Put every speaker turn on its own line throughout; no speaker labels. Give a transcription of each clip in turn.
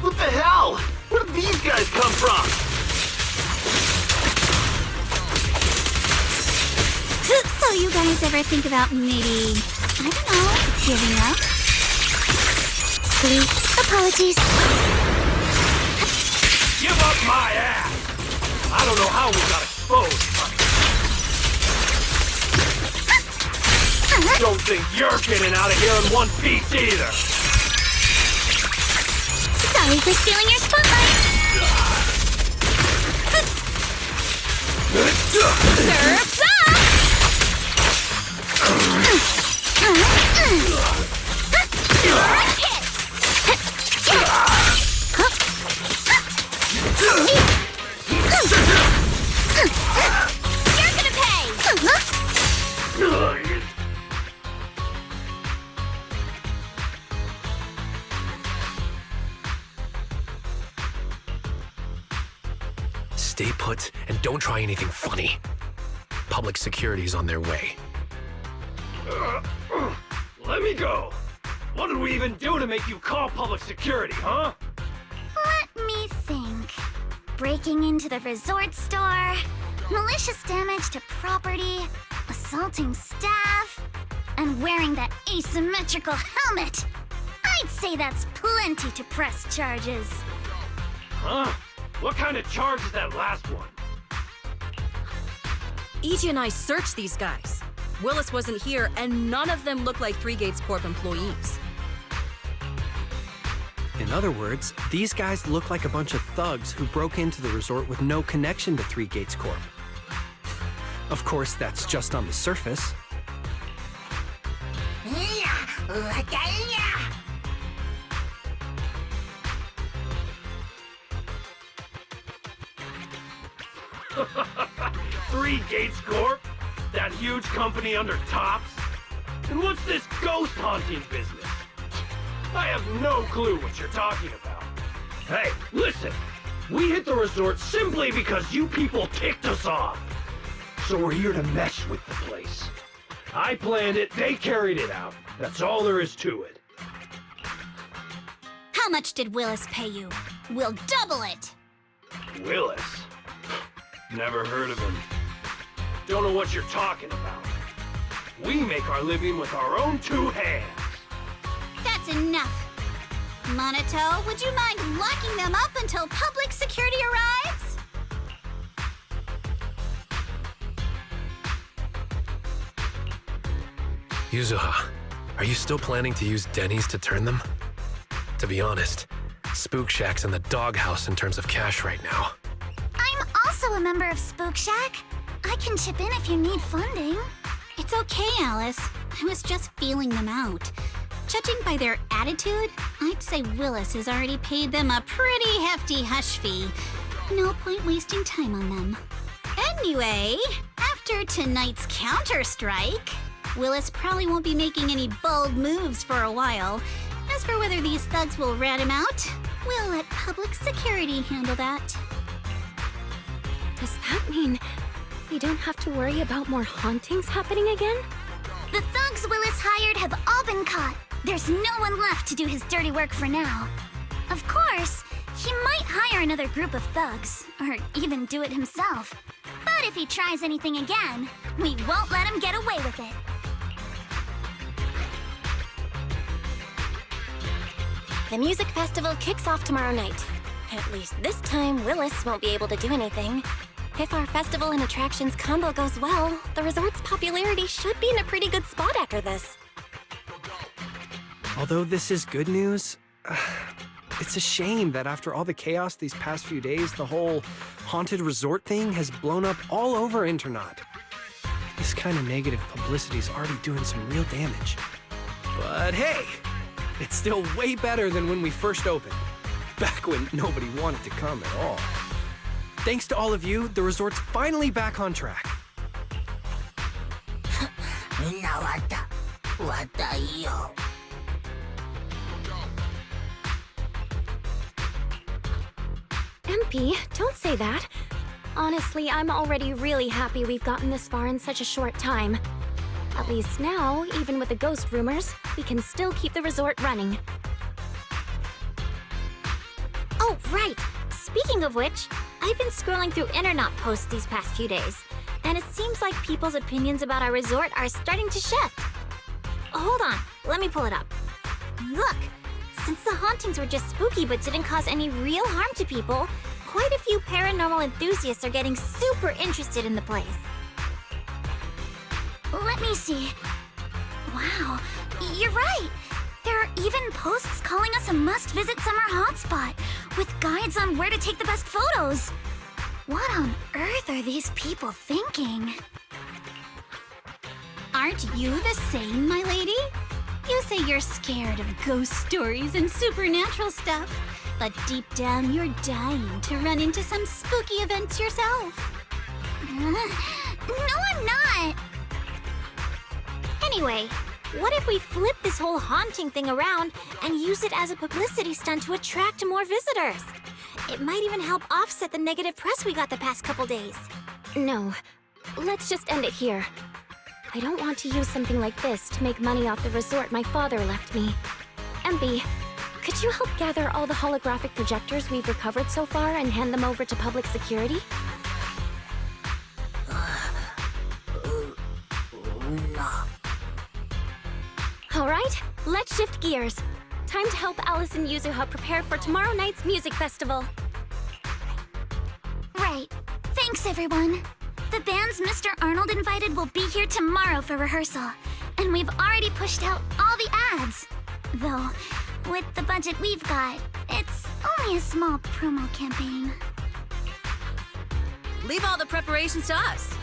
What the hell? Where did these guys come from?
So you guys ever think about maybe, I don't know, giving up? Please, apologies.
Give up my ass! I don't know how we got exposed, but... Don't think you're getting out of here in one piece either!
Sorry for stealing your spotlight. Surf's up! You're gonna pay!
Stay put and don't try anything funny. Public security's on their way.
Let me go! What did we even do to make you call public security, huh?
Let me think. Breaking into the resort store, malicious damage to property, assaulting staff, and wearing that asymmetrical helmet. I'd say that's plenty to press charges.
Huh? What kind of charge is that last one?
E.G. and I searched these guys. Willis wasn't here, and none of them look like Three Gates Corp employees.
In other words, these guys look like a bunch of thugs who broke into the resort with no connection to Three Gates Corp. Of course, that's just on the surface.
Three Gates Corp? That huge company under Tops? And what's this ghost haunting business? I have no clue what you're talking about. Hey, listen! We hit the resort simply because you people ticked us off. So we're here to mess with the place. I planned it, they carried it out. That's all there is to it.
How much did Willis pay you? We'll double it!
Willis? Never heard of him. Don't know what you're talking about. We make our living with our own two hands.
That's enough. Monato, would you mind locking them up until public security arrives?
Yuzuha, are you still planning to use Denny's to turn them? To be honest, Spook Shack's in the doghouse in terms of cash right now.
I'm also a member of Spook Shack. I can chip in if you need funding. It's okay, Alice. I was just feeling them out. Judging by their attitude, I'd say Willis has already paid them a pretty hefty hush fee. No point wasting time on them. Anyway, after tonight's counter-strike, Willis probably won't be making any bold moves for a while. As for whether these thugs will rat him out, we'll let public security handle that.
Does that mean we don't have to worry about more hauntings happening again?
The thugs Willis hired have all been caught. There's no one left to do his dirty work for now. Of course, he might hire another group of thugs, or even do it himself. But if he tries anything again, we won't let him get away with it.
The music festival kicks off tomorrow night. At least this time, Willis won't be able to do anything. If our festival and attractions combo goes well, the resort's popularity should be in a pretty good spot after this.
Although this is good news, it's a shame that after all the chaos these past few days, the whole haunted resort thing has blown up all over Internaut. This kind of negative publicity is already doing some real damage. But hey, it's still way better than when we first opened, back when nobody wanted to come at all. Thanks to all of you, the resort's finally back on track.
MP, don't say that. Honestly, I'm already really happy we've gotten this far in such a short time. At least now, even with the ghost rumors, we can still keep the resort running.
Oh, right! Speaking of which, I've been scrolling through Internaut posts these past few days, and it seems like people's opinions about our resort are starting to shift. Hold on, let me pull it up. Look, since the hauntings were just spooky but didn't cause any real harm to people, quite a few paranormal enthusiasts are getting super interested in the place. Let me see. Wow, you're right! There are even posts calling us a must-visit summer hotspot, with guides on where to take the best photos. What on earth are these people thinking? Aren't you the same, my lady? You say you're scared of ghost stories and supernatural stuff, but deep down you're dying to run into some spooky events yourself. No, I'm not! Anyway, what if we flip this whole haunting thing around and use it as a publicity stunt to attract more visitors? It might even help offset the negative press we got the past couple days.
No, let's just end it here. I don't want to use something like this to make money off the resort my father left me. MB, could you help gather all the holographic projectors we've recovered so far and hand them over to public security? Alright, let's shift gears. Time to help Alice and Yuzuha prepare for tomorrow night's music festival.
Right. Thanks, everyone. The bands Mr. Arnold invited will be here tomorrow for rehearsal, and we've already pushed out all the ads. Though, with the budget we've got, it's only a small promo campaign.
Leave all the preparations to us.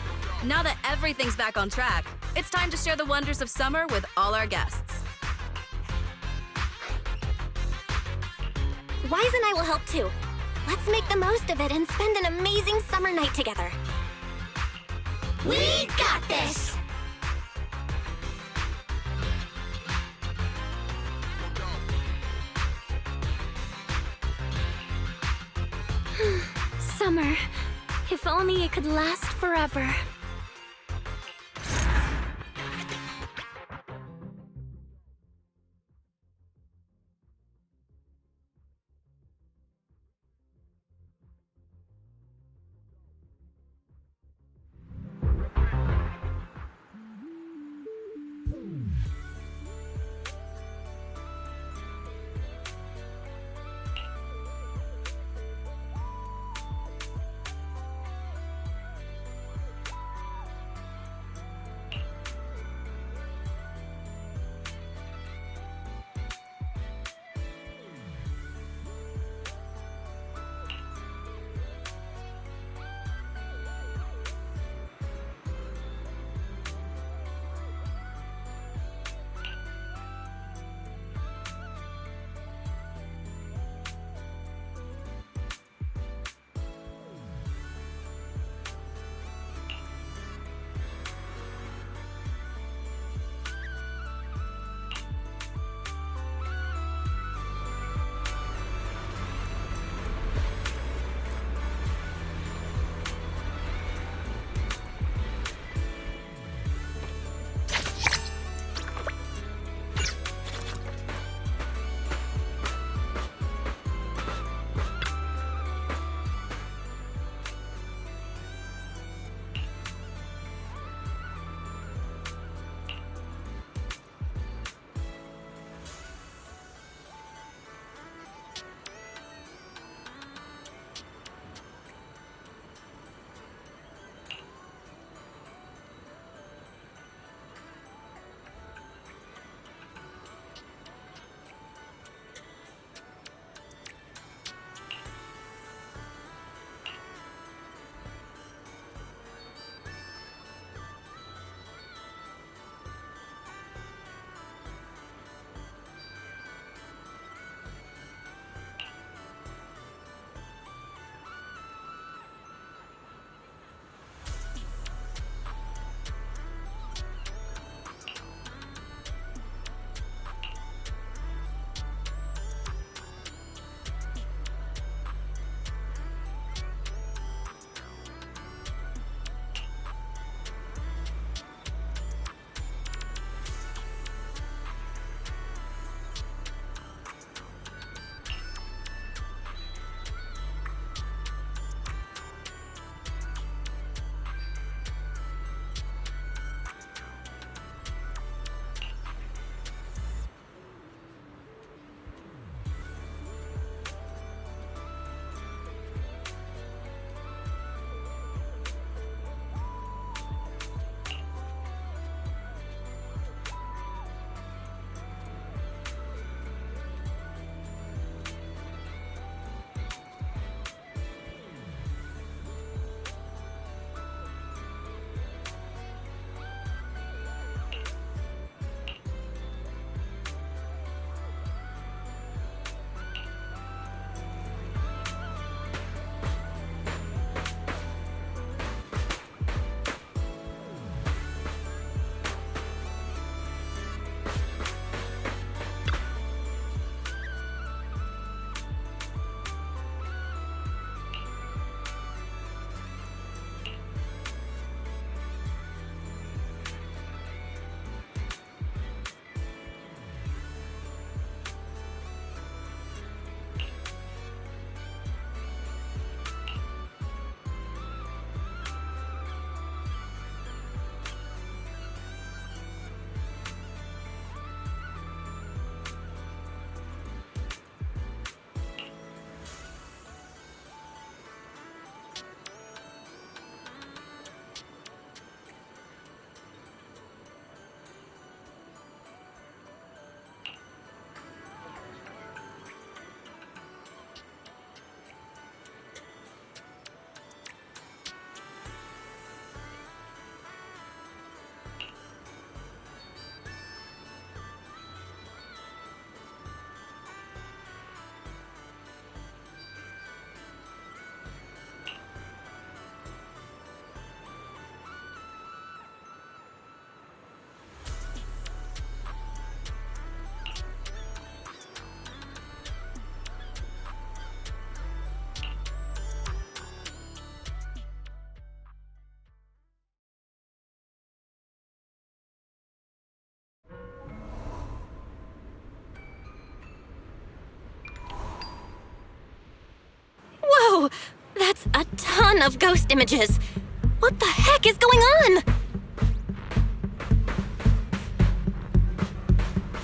Now that everything's back on track, it's time to share the wonders of summer with all our guests.
Wise and I will help too. Let's make the most of it and spend an amazing summer night together.
We got this!
Summer. If only it could last forever. That's a ton of ghost images. What the heck is going on?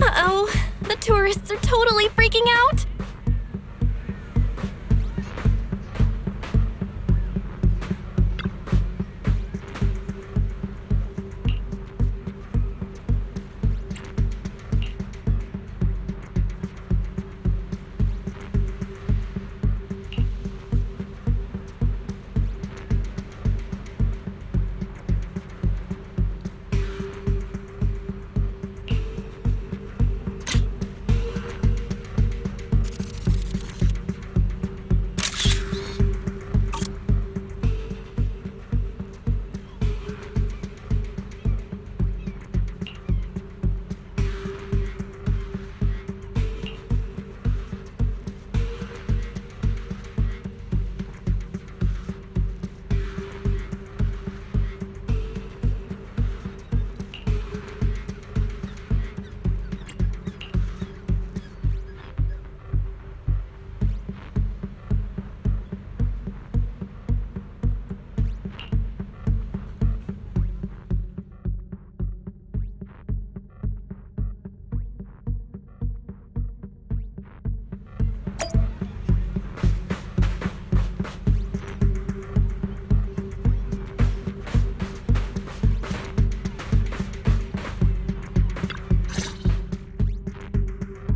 Uh-oh, the tourists are totally freaking out.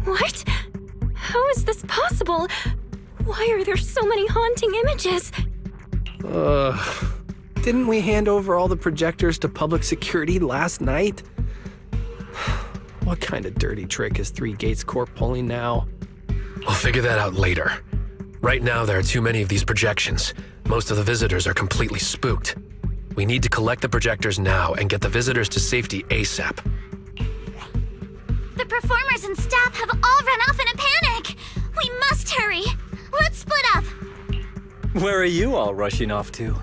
What? How is this possible? Why are there so many haunting images?
Didn't we hand over all the projectors to public security last night? What kind of dirty trick is Three Gates Corp pulling now?
We'll figure that out later. Right now, there are too many of these projections. Most of the visitors are completely spooked. We need to collect the projectors now and get the visitors to safety ASAP.
The performers and staff have all run off in a panic. We must hurry. Let's split up.
Where are you all rushing off to?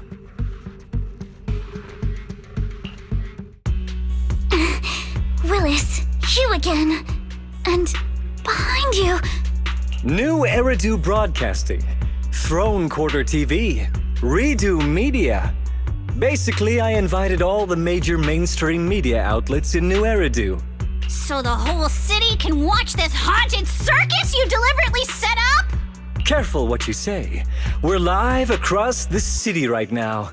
Willis, you again. And behind you.
New Eridu Broadcasting, Throne Quarter TV, Redo Media. Basically, I invited all the major mainstream media outlets in New Eridu.
So the whole city can watch this haunted circus you deliberately set up?
Careful what you say. We're live across the city right now.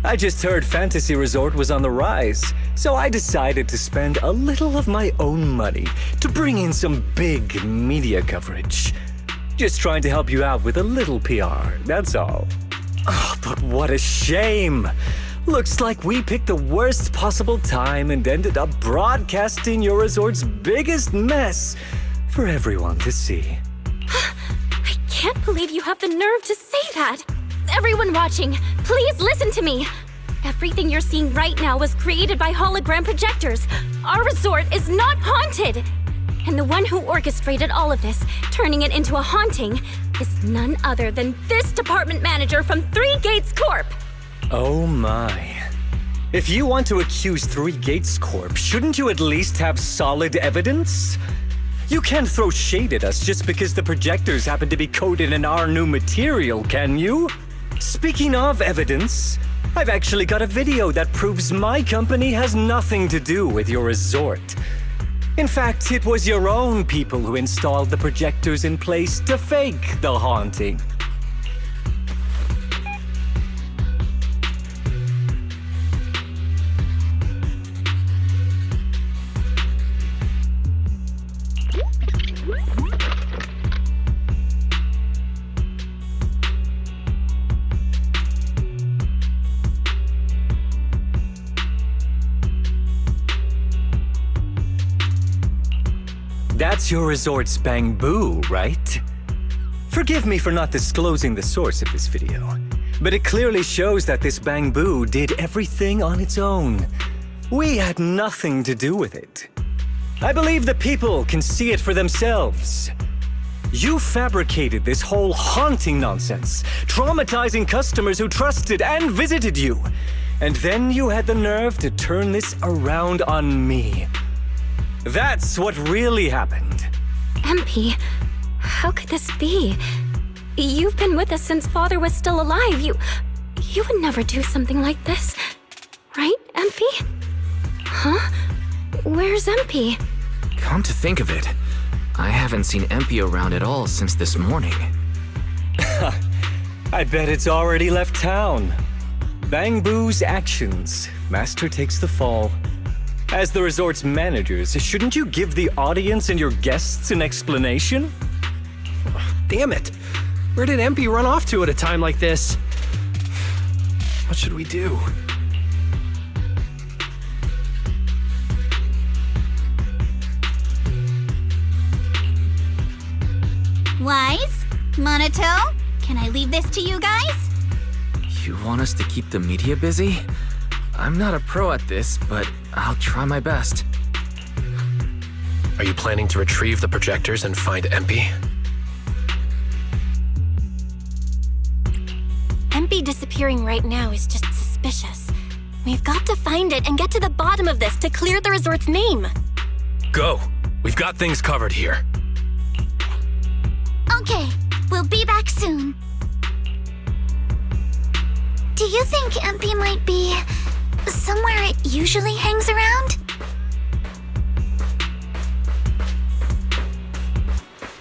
I just heard Fantasy Resort was on the rise, so I decided to spend a little of my own money to bring in some big media coverage. Just trying to help you out with a little PR, that's all. Oh, but what a shame! Looks like we picked the worst possible time and ended up broadcasting your resort's biggest mess for everyone to see.
I can't believe you have the nerve to say that. Everyone watching, please listen to me. Everything you're seeing right now was created by hologram projectors. Our resort is not haunted. And the one who orchestrated all of this, turning it into a haunting, is none other than this department manager from Three Gates Corp.
Oh my. If you want to accuse Three Gates Corp, shouldn't you at least have solid evidence? You can't throw shade at us just because the projectors happen to be coated in our new material, can you? Speaking of evidence, I've actually got a video that proves my company has nothing to do with your resort. In fact, it was your own people who installed the projectors in place to fake the haunting. That's your resort's bamboo, right? Forgive me for not disclosing the source of this video, but it clearly shows that this bamboo did everything on its own. We had nothing to do with it. I believe the people can see it for themselves. You fabricated this whole haunting nonsense, traumatizing customers who trusted and visited you. And then you had the nerve to turn this around on me. That's what really happened.
MP, how could this be? You've been with us since Father was still alive. You would never do something like this. Right, MP? Huh? Where's MP?
Come to think of it, I haven't seen MP around at all since this morning.
I bet it's already left town. Bang Boo's actions. Master takes the fall. As the resort's managers, shouldn't you give the audience and your guests an explanation?
Damn it! Where did MP run off to at a time like this? What should we do?
Wise? Monoto? Can I leave this to you guys?
You want us to keep the media busy? I'm not a pro at this, but I'll try my best.
Are you planning to retrieve the projectors and find MP?
MP disappearing right now is just suspicious. We've got to find it and get to the bottom of this to clear the resort's name.
Go! We've got things covered here.
Okay, we'll be back soon. Do you think MP might be somewhere it usually hangs around?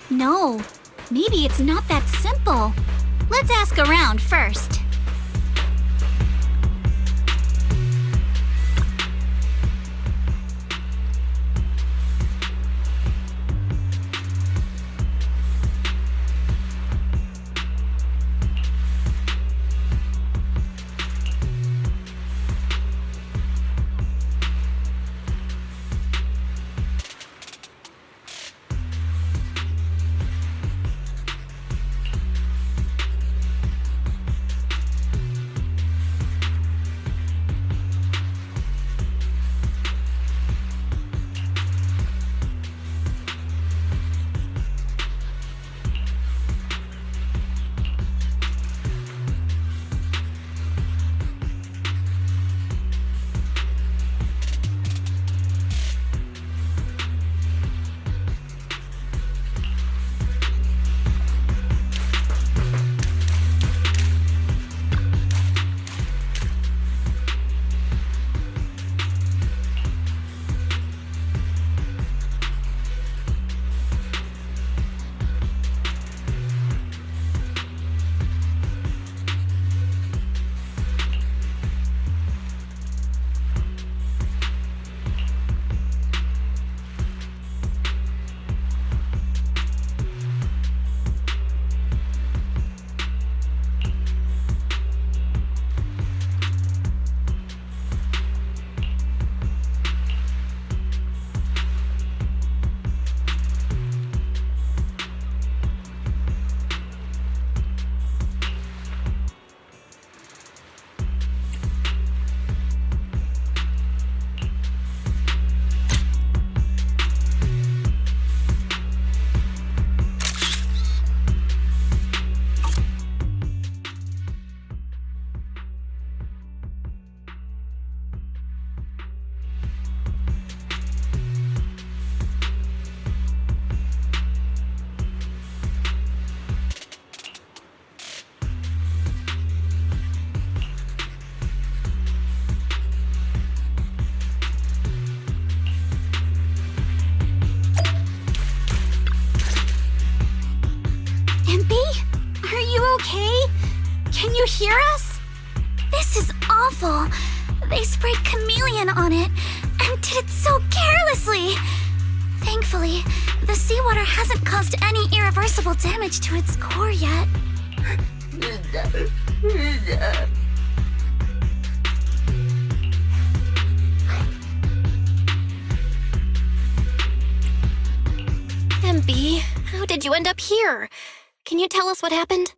No, maybe it's not that simple. Let's ask around first. Can you hear us? This is awful. They sprayed chameleon on it and did it so carelessly. Thankfully, the seawater hasn't caused any irreversible damage to its core yet.
MB, how did you end up here? Can you tell us what happened?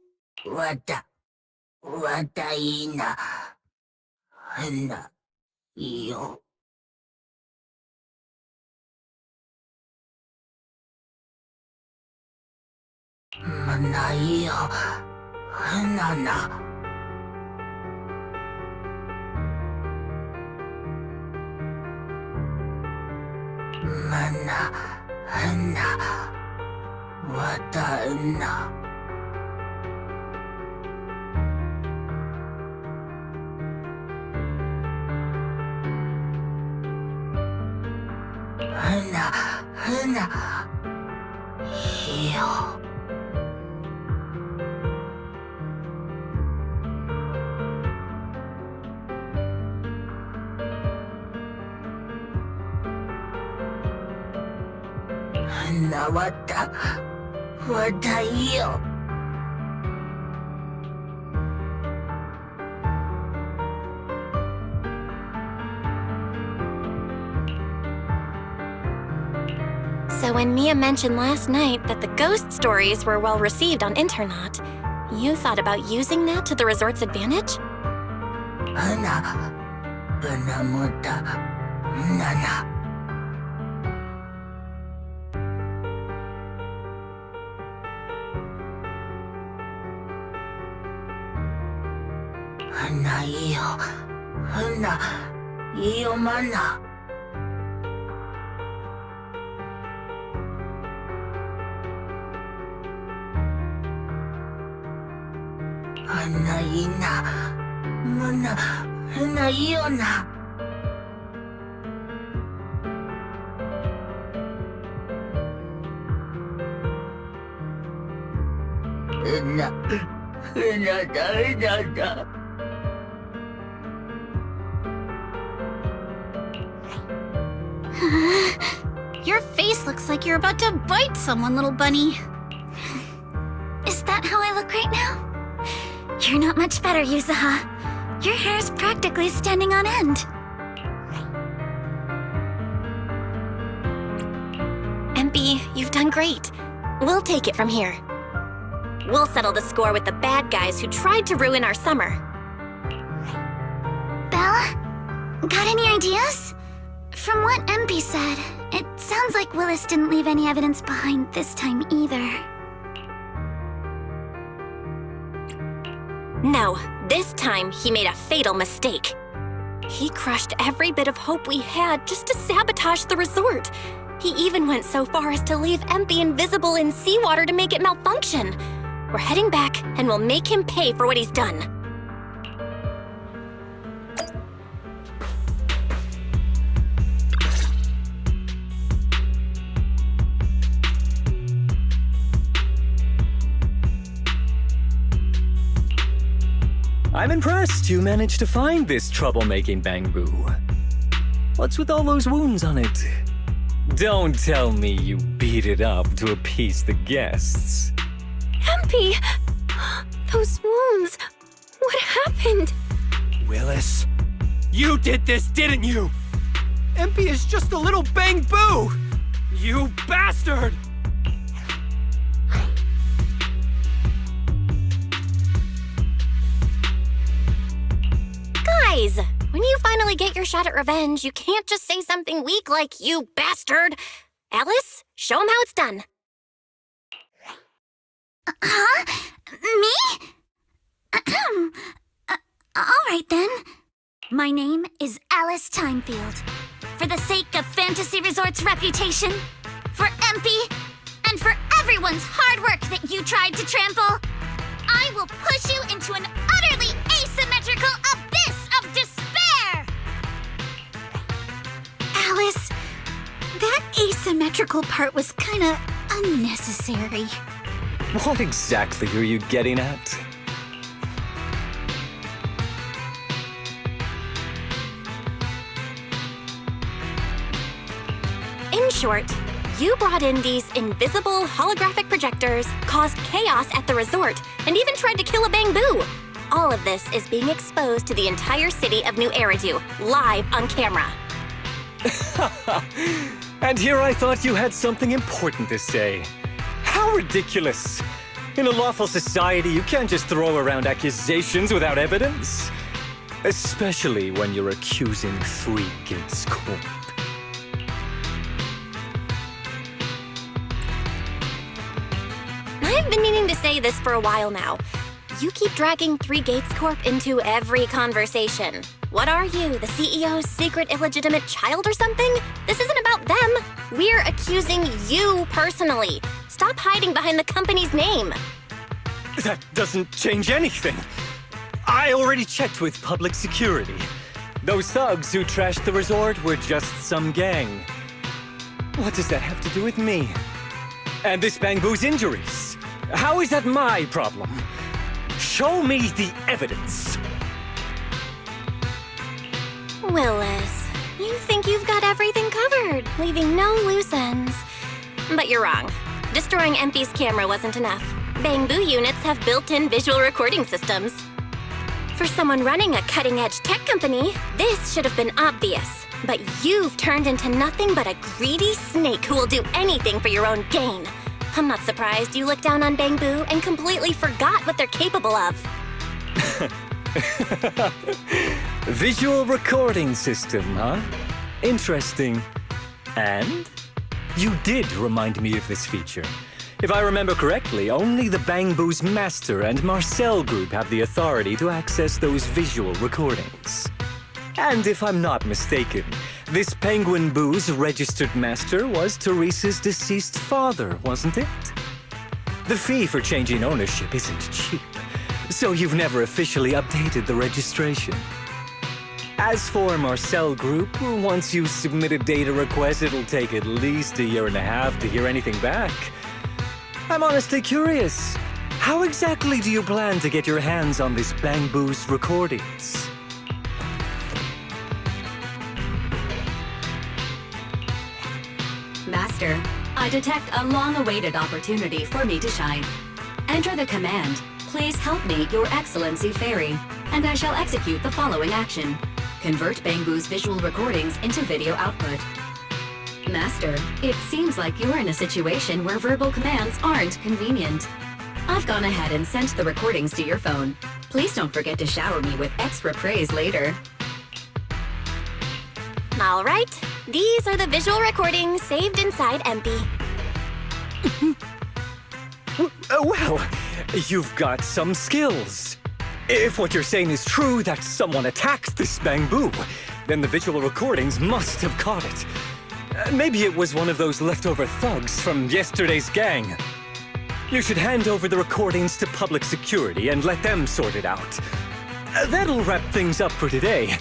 So when Mia mentioned last night that the ghost stories were well received on internet, you thought about using that to the resort's advantage?
Your face looks like you're about to bite someone, little bunny. Is that how I look right now? You're not much better, Yuzuha. Your hair's practically standing on end.
MP, you've done great. We'll take it from here. We'll settle the score with the bad guys who tried to ruin our summer.
Belle? Got any ideas? From what MP said, it sounds like Willis didn't leave any evidence behind this time either.
No, this time he made a fatal mistake. He crushed every bit of hope we had just to sabotage the resort. He even went so far as to leave MP invisible in seawater to make it malfunction. We're heading back, and we'll make him pay for what he's done.
I'm impressed you managed to find this troublemaking bamboo. What's with all those wounds on it? Don't tell me you beat it up to appease the guests.
MP! Those wounds! What happened?
Willis, you did this, didn't you? MP is just a little bang-boo! You bastard!
Guys, when you finally get your shot at revenge, you can't just say something weak like, "You bastard!" Alice, show him how it's done.
Huh? Me? All right then. My name is Alice Timefield. For the sake of Fantasy Resort's reputation, for MP, and for everyone's hard work that you tried to trample, I will push you into an utterly asymmetrical abyss of despair! Alice, that asymmetrical part was kinda unnecessary.
What exactly are you getting at?
In short, you brought in these invisible holographic projectors, caused chaos at the resort, and even tried to kill a bamboo. All of this is being exposed to the entire city of New Eridu, live on camera.
And here I thought you had something important to say. How ridiculous! In a lawful society, you can't just throw around accusations without evidence. Especially when you're accusing 3 Gates Corp.
I've been meaning to say this for a while now. You keep dragging 3 Gates Corp into every conversation. What are you, the CEO's secret illegitimate child or something? This isn't about them. We're accusing you personally. Stop hiding behind the company's name.
That doesn't change anything. I already checked with public security. Those thugs who trashed the resort were just some gang. What does that have to do with me? And this Bangbu's injuries? How is that my problem? Show me the evidence.
Willis, you think you've got everything covered, leaving no loose ends. But you're wrong. Destroying MP's camera wasn't enough. Bangbu units have built-in visual recording systems. For someone running a cutting-edge tech company, this should have been obvious. But you've turned into nothing but a greedy snake who will do anything for your own gain. I'm not surprised you looked down on Bangbu and completely forgot what they're capable of.
Visual recording system, huh? Interesting. And? You did remind me of this feature. If I remember correctly, only the Bangbu's Master and Marcel group have the authority to access those visual recordings. And if I'm not mistaken, this Penguin Boo's registered master was Teresa's deceased father, wasn't it? The fee for changing ownership isn't cheap, so you've never officially updated the registration. As for Marcel Group, once you submit a data request, it'll take at least 1.5 years to hear anything back. I'm honestly curious. How exactly do you plan to get your hands on this Bangbu's recordings?
Master, I detect a long-awaited opportunity for me to shine. Enter the command, "Please help me, Your Excellency Fairy," and I shall execute the following action. Convert Bangbu's visual recordings into video output. Master, it seems like you're in a situation where verbal commands aren't convenient. I've gone ahead and sent the recordings to your phone. Please don't forget to shower me with extra praise later.
All right, these are the visual recordings saved inside MP.
Well, you've got some skills. If what you're saying is true, that someone attacked this Bangbu, then the visual recordings must have caught it. Maybe it was one of those leftover thugs from yesterday's gang. You should hand over the recordings to public security and let them sort it out. That'll wrap things up for today.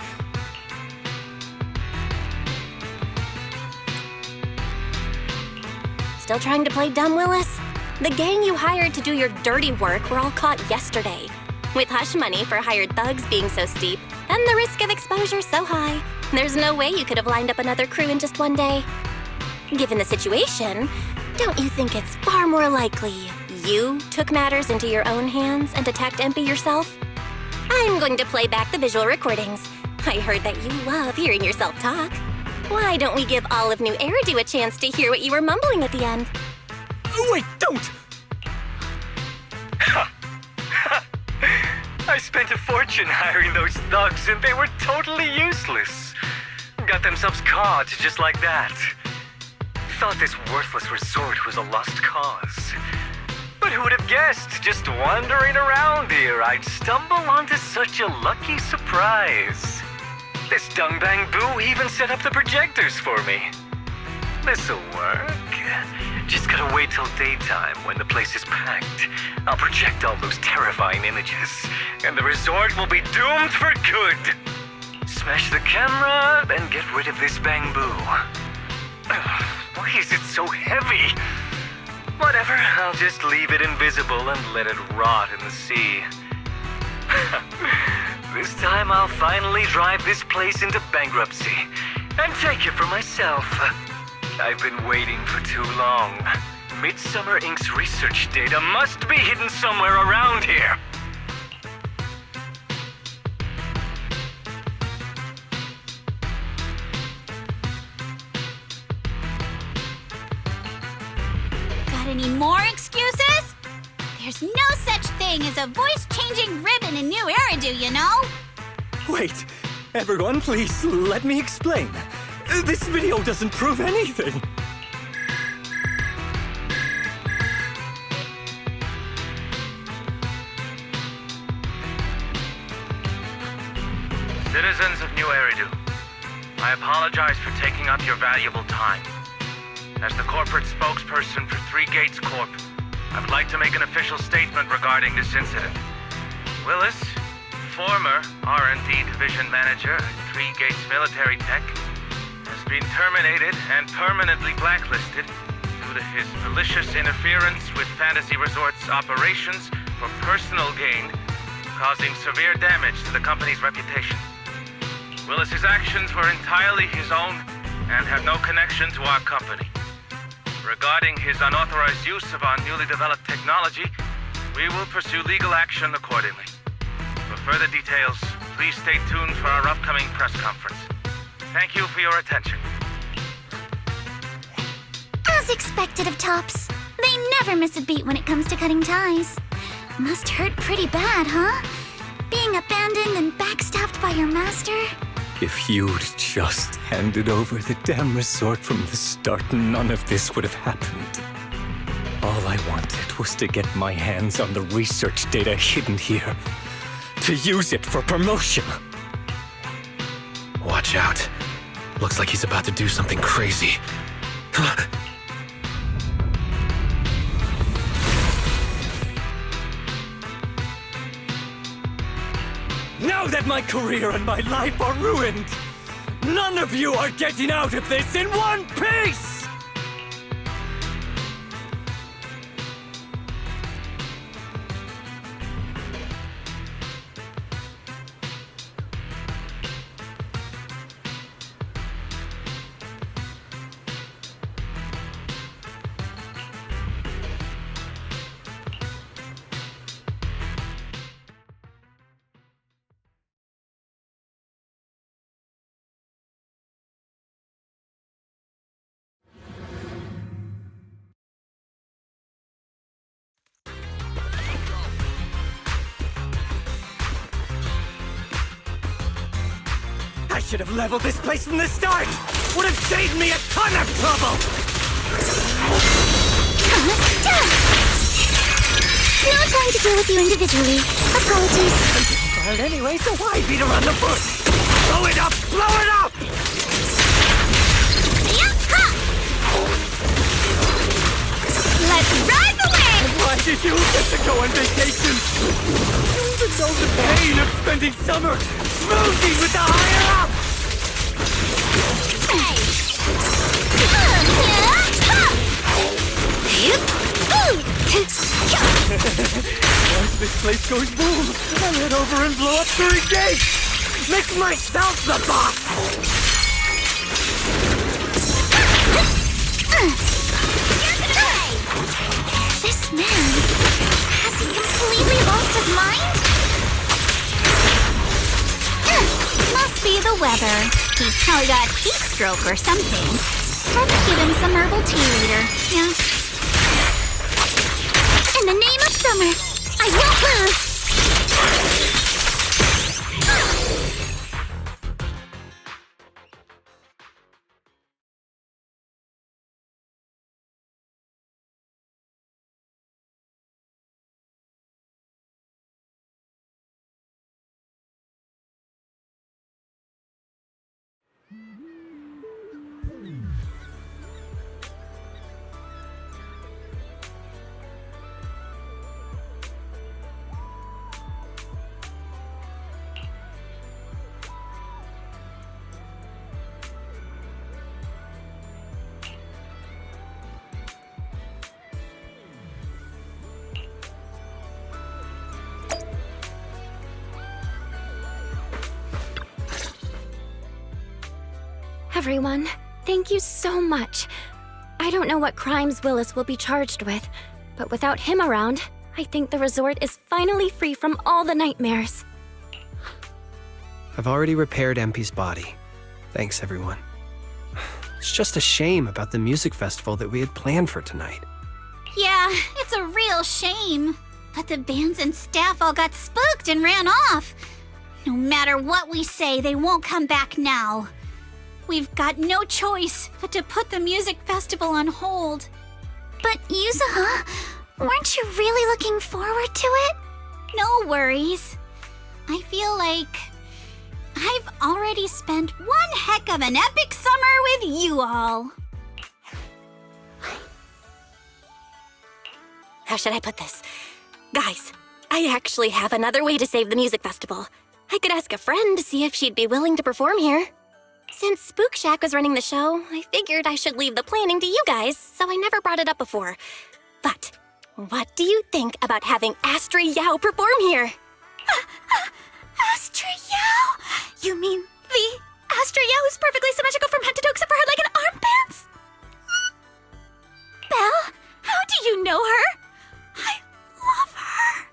Still trying to play dumb, Willis? The gang you hired to do your dirty work were all caught yesterday. With hush money for hired thugs being so steep, and the risk of exposure so high, there's no way you could have lined up another crew in just one day. Given the situation, don't you think it's far more likely you took matters into your own hands and attacked MP yourself? I'm going to play back the visual recordings. I heard that you love hearing yourself talk. Why don't we give all of New Eridu a chance to hear what you were mumbling at the end?
Wait, don't! I spent a fortune hiring those thugs and they were totally useless. Got themselves caught just like that. Thought this worthless resort was a lost cause. But who would have guessed, just wandering around here, I'd stumble onto such a lucky surprise. This dung Bangbu even set up the projectors for me. This'll work. Just gotta wait till daytime when the place is packed. I'll project all those terrifying images, and the resort will be doomed for good. Smash the camera, then get rid of this Bangbu. Why is it so heavy? Whatever, I'll just leave it invisible and let it rot in the sea. This time I'll finally drive this place into bankruptcy and take it for myself. I've been waiting for too long. Midsummer Inc.'s research data must be hidden somewhere around here.
Got any more excuses? There's no such thing as a voice-changing ribbon in New Eridu, you know?
Wait, everyone, please let me explain. This video doesn't prove anything.
Citizens of New Eridu, I apologize for taking up your valuable time. As the corporate spokesperson for Three Gates Corp., I would like to make an official statement regarding this incident. Willis, former R&D division manager at Three Gates Military Tech, has
been terminated and permanently blacklisted due to his malicious interference with Fantasy Resort's operations for personal gain, causing severe damage to the company's reputation. Willis's actions were entirely his own and have no connection to our company. Regarding his unauthorized use of our newly developed technology, we will pursue legal action accordingly. For further details, please stay tuned for our upcoming press conference. Thank you for your attention.
As expected of Tops, they never miss a beat when it comes to cutting ties. Must hurt pretty bad, huh? Being abandoned and backstabbed by your master?
If you'd just handed over the damn resort from the start, none of this would have happened. All I wanted was to get my hands on the research data hidden here, to use it for promotion.
Watch out. Looks like he's about to do something crazy.
Now that my career and my life are ruined, none of you are getting out of this in one piece! I should have leveled this place from the start! Would have saved me a ton of trouble!
No time to deal with you individually. Apologies.
Fired anyway, so why beat around the bush? Blow it up! Blow it up!
Let's ride the wave!
Why did you get to go on vacation? You even know the pain of spending summer smoking with the higher up! Once this place goes boom, I'll head over and blow up 3 gates! Make myself the boss!
This man, has he completely lost his mind? Must be the weather. He's probably got heat stroke or something. Let's give him some herbal tea later. Yeah. In the name of summer, I won't lose!
Everyone, thank you so much. I don't know what crimes Willis will be charged with, but without him around, I think the resort is finally free from all the nightmares.
I've already repaired MP's body. Thanks, everyone. It's just a shame about the music festival that we had planned for tonight.
Yeah, it's a real shame. But the bands and staff all got spooked and ran off. No matter what we say, they won't come back now. We've got no choice but to put the music festival on hold. But Yuzuha, weren't you really looking forward to it? No worries. I feel like I've already spent one heck of an epic summer with you all.
How should I put this? Guys, I actually have another way to save the music festival. I could ask a friend to see if she'd be willing to perform here. Since Spook Shack was running the show, I figured I should leave the planning to you guys, so I never brought it up before. But what do you think about having Astra Yao perform here?
Astra Yao? You mean the Astra Yao who's perfectly symmetrical from head to toe except for her leg and armbands? Belle, how do you know her? I love her.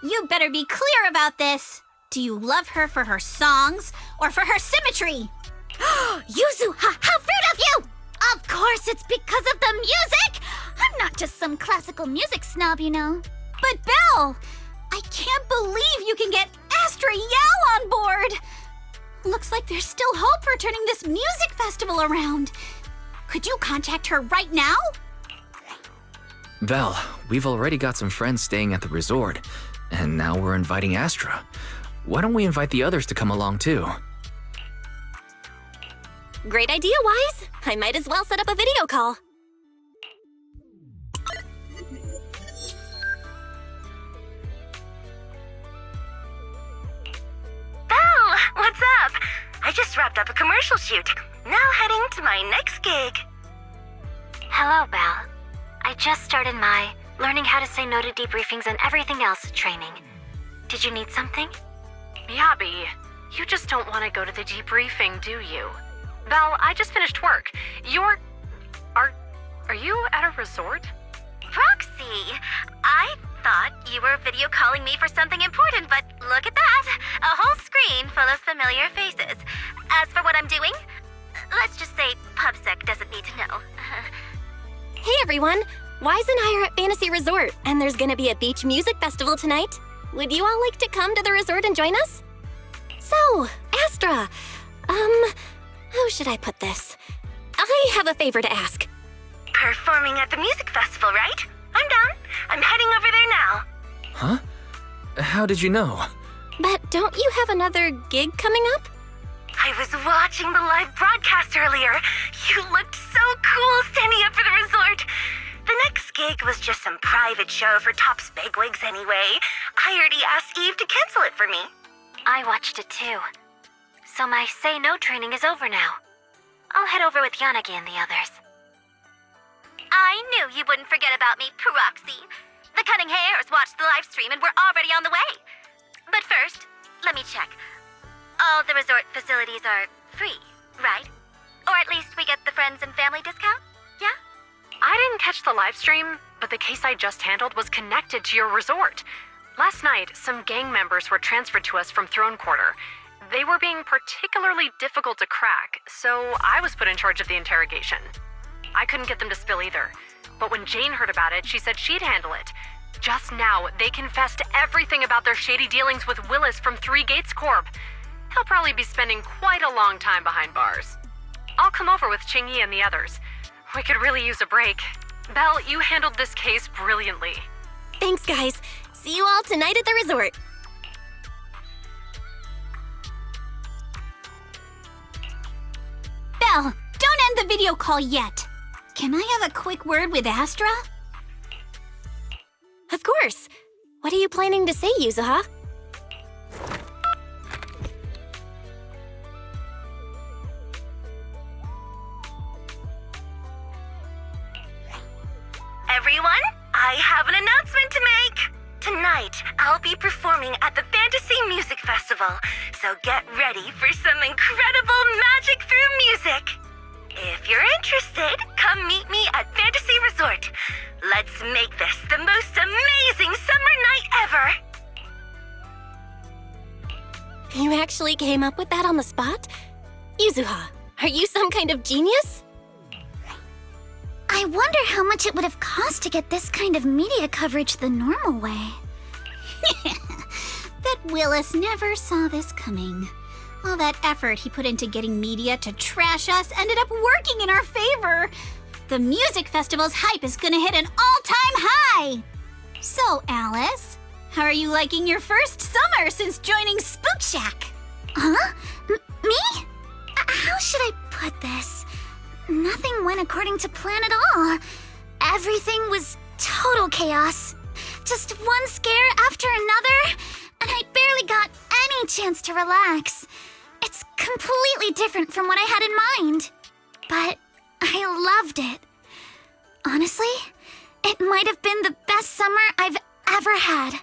You better be clear about this. Do you love her for her songs or for her symmetry?
Yuzu, how rude of you! Of course it's because of the music! I'm not just some classical music snob, you know.
But Belle, I can't believe you can get Astra Yao on board! Looks like there's still hope for turning this music festival around. Could you contact her right now?
Belle, we've already got some friends staying at the resort, and now we're inviting Astra. Why don't we invite the others to come along too?
Great idea, Wise. I might as well set up a video call.
Belle, what's up? I just wrapped up a commercial shoot. Now heading to my next gig. Hello, Belle. I just started my learning how to say no to debriefings and everything else training. Did you need something?
Yabi, you just don't want to go to the debriefing, do you? Belle, I just finished work. Are you at a resort?
Roxy, I thought you were video calling me for something important, but look at that. A whole screen full of familiar faces. As for what I'm doing, let's just say PubSec doesn't need to know.
Hey everyone! Wise and I are at Fantasy Resort, and there's gonna be a beach music festival tonight. Would you all like to come to the resort and join us? So, Astra, how should I put this? I have a favor to ask.
Performing at the music festival, right? I'm down. I'm heading over there now.
Huh? How did you know?
But don't you have another gig coming up?
I was watching the live broadcast earlier. You looked so cool standing up for the resort. The next gig was just some private show for Topps bigwigs anyway. I already asked Eve to cancel it for me. I watched it too. So my say no training is over now. I'll head over with Yanagi and the others. I knew you wouldn't forget about me, Proxy. The Cunning Hairs watched the live stream and we're already on the way. But first, let me check. All the resort facilities are free, right? Or at least we get the friends and family discount, yeah?
I didn't catch the live stream, but the case I just handled was connected to your resort. Last night, some gang members were transferred to us from Throne Quarter. They were being particularly difficult to crack, so I was put in charge of the interrogation. I couldn't get them to spill either, but when Jane heard about it, she said she'd handle it. Just now, they confessed everything about their shady dealings with Willis from Three Gates Corp. He'll probably be spending quite a long time behind bars. I'll come over with Qingyi and the others. We could really use a break. Belle, you handled this case brilliantly.
Thanks, guys. See you all tonight at the resort.
Belle, don't end the video call yet. Can I have a quick word with Astra?
Of course. What are you planning to say, Yuzuha?
Everyone, I have an announcement to make. Tonight, I'll be performing at the Fantasy Music Festival, so get ready for some incredible magic through music. If you're interested, come meet me at Fantasy Resort. Let's make this the most amazing summer night ever!
You actually came up with that on the spot? Yuzuha, are you some kind of genius?
I wonder how much it would have cost to get this kind of media coverage the normal way.
Bet Willis never saw this coming. All that effort he put into getting media to trash us ended up working in our favor. The music festival's hype is gonna hit an all-time high. So, Alice, how are you liking your first summer since joining Spook Shack?
Huh? Me? How should I put this? Nothing went according to plan at all. Everything was total chaos. Just one scare after another, and I barely got any chance to relax. It's completely different from what I had in mind. But I loved it. Honestly, it might have been the best summer I've ever had.